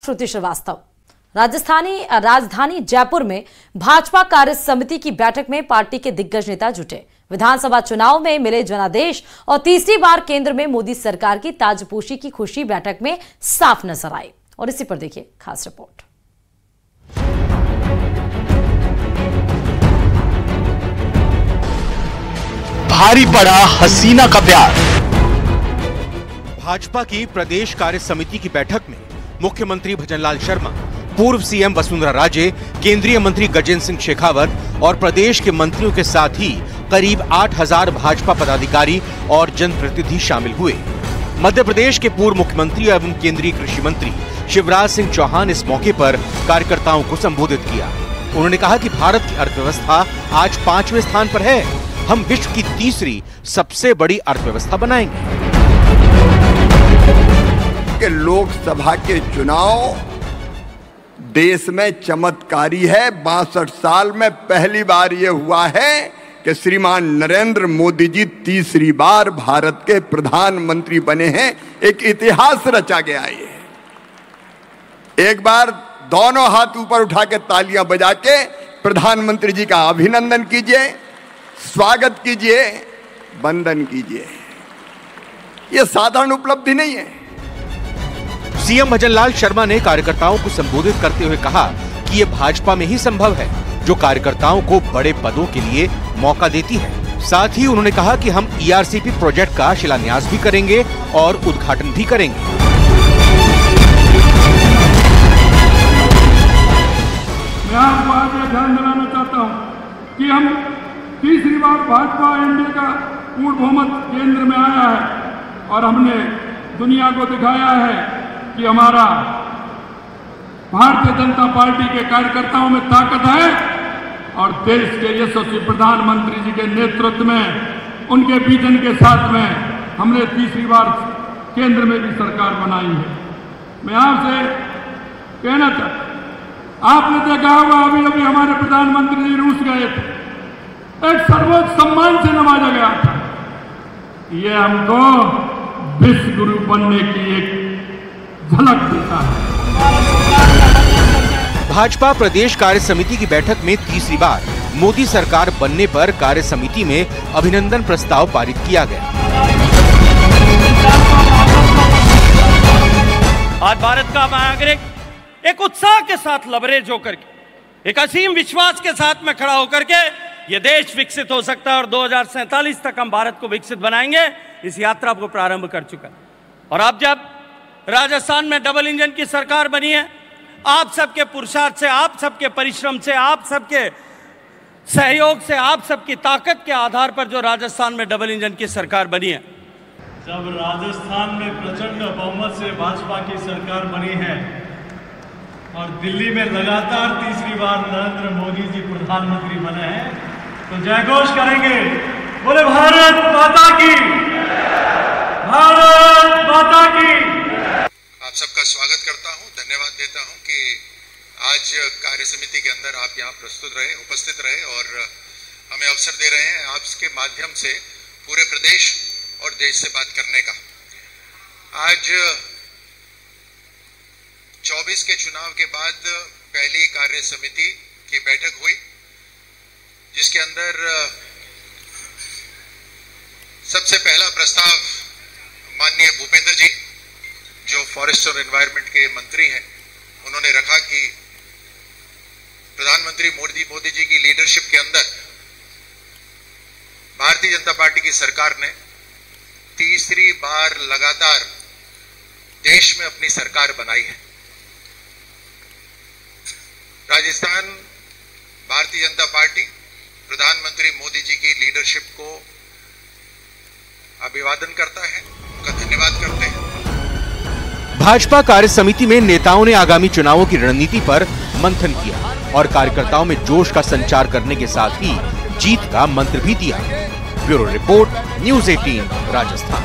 श्रुति श्रीवास्तव। राजधानी जयपुर में भाजपा कार्य समिति की बैठक में पार्टी के दिग्गज नेता जुटे। विधानसभा चुनाव में मिले जनादेश और तीसरी बार केंद्र में मोदी सरकार की ताजपोशी की खुशी बैठक में साफ नजर आई। और इसी पर देखिए खास रिपोर्ट। भारी पड़ा हसीना का प्यार। भाजपा की प्रदेश कार्य समिति की बैठक में मुख्यमंत्री भजनलाल शर्मा, पूर्व सीएम वसुंधरा राजे, केंद्रीय मंत्री गजेंद्र सिंह शेखावत और प्रदेश के मंत्रियों के साथ ही करीब 8000 भाजपा पदाधिकारी और जनप्रतिनिधि शामिल हुए। मध्य प्रदेश के पूर्व मुख्यमंत्री एवं केंद्रीय कृषि मंत्री शिवराज सिंह चौहान इस मौके पर कार्यकर्ताओं को संबोधित किया। उन्होंने कहा कि भारत की अर्थव्यवस्था आज 5वें स्थान पर है। हम विश्व की तीसरी सबसे बड़ी अर्थव्यवस्था बनाएंगे। कि लोकसभा के चुनाव देश में चमत्कारी है। 62 साल में पहली बार यह हुआ है कि श्रीमान नरेंद्र मोदी जी तीसरी बार भारत के प्रधानमंत्री बने हैं। एक इतिहास रचा गया है। एक बार दोनों हाथ ऊपर उठा के तालियां बजा के प्रधानमंत्री जी का अभिनंदन कीजिए, स्वागत कीजिए, वंदन कीजिए। यह साधारण उपलब्धि नहीं है। सीएम भजनलाल शर्मा ने कार्यकर्ताओं को संबोधित करते हुए कहा कि यह भाजपा में ही संभव है जो कार्यकर्ताओं को बड़े पदों के लिए मौका देती है। साथ ही उन्होंने कहा कि हम ERCP प्रोजेक्ट का शिलान्यास भी करेंगे और उद्घाटन भी करेंगे। मैं आपको आज यह ध्यान दिलाना चाहता हूं कि हम तीसरी बार भाजपा एनडीए का पूर्ण बहुमत केंद्र में आया है और हमने दुनिया को दिखाया है कि हमारा भारतीय जनता पार्टी के कार्यकर्ताओं में ताकत है और देश के यशस्वी प्रधानमंत्री जी के नेतृत्व में, उनके विजन के साथ में हमने तीसरी बार केंद्र में भी सरकार बनाई है। मैं आपसे कहना चाहता, आपने देखा होगा अभी हमारे प्रधानमंत्री जी रूस गए थे, एक सर्वोच्च सम्मान से नवाजा गया था। ये हमको विश्व गुरु बनने की एक झलक देता है। भाजपा प्रदेश कार्य समिति की बैठक में तीसरी बार मोदी सरकार बनने पर कार्य समिति में अभिनंदन प्रस्ताव पारित किया गया। आज भारत का नागरिक एक उत्साह के साथ लबरेज होकर के, एक असीम विश्वास के साथ में खड़ा होकर के ये देश विकसित हो सकता है और 2047 तक हम भारत को विकसित बनाएंगे, इस यात्रा को प्रारंभ कर चुका है। और अब जब राजस्थान में डबल इंजन की सरकार बनी है, आप सबके पुरुषार्थ से, आप सबके परिश्रम से, आप सबके सहयोग से, आप सबकी ताकत के आधार पर जो राजस्थान में डबल इंजन की सरकार बनी है। जब राजस्थान में प्रचंड बहुमत से भाजपा की सरकार बनी है और दिल्ली में लगातार तीसरी बार नरेंद्र मोदी जी प्रधानमंत्री बने हैं, तो जयघोष करेंगे, बोले भारत माता की, भारत माता की। आप सबका स्वागत करता हूं, धन्यवाद देता हूं कि आज कार्य समिति के अंदर आप यहां उपस्थित रहे और हमें अवसर दे रहे हैं आपके माध्यम से पूरे प्रदेश और देश से बात करने का। आज 24 के चुनाव के बाद पहली कार्य समिति की बैठक हुई, जिसके अंदर सबसे पहला प्रस्ताव माननीय भूपेंद्र जी, जो फॉरेस्ट और एनवायरनमेंट के मंत्री हैं, उन्होंने रखा कि प्रधानमंत्री मोदी जी की लीडरशिप के अंदर भारतीय जनता पार्टी की सरकार ने तीसरी बार लगातार देश में अपनी सरकार बनाई है। राजस्थान भारतीय जनता पार्टी प्रधानमंत्री मोदी जी की लीडरशिप को अभिवादन करता है, उनका धन्यवाद करते हैं। भाजपा कार्य समिति में नेताओं ने आगामी चुनावों की रणनीति पर मंथन किया और कार्यकर्ताओं में जोश का संचार करने के साथ ही जीत का मंत्र भी दिया। Bureau report, news 18 Rajasthan.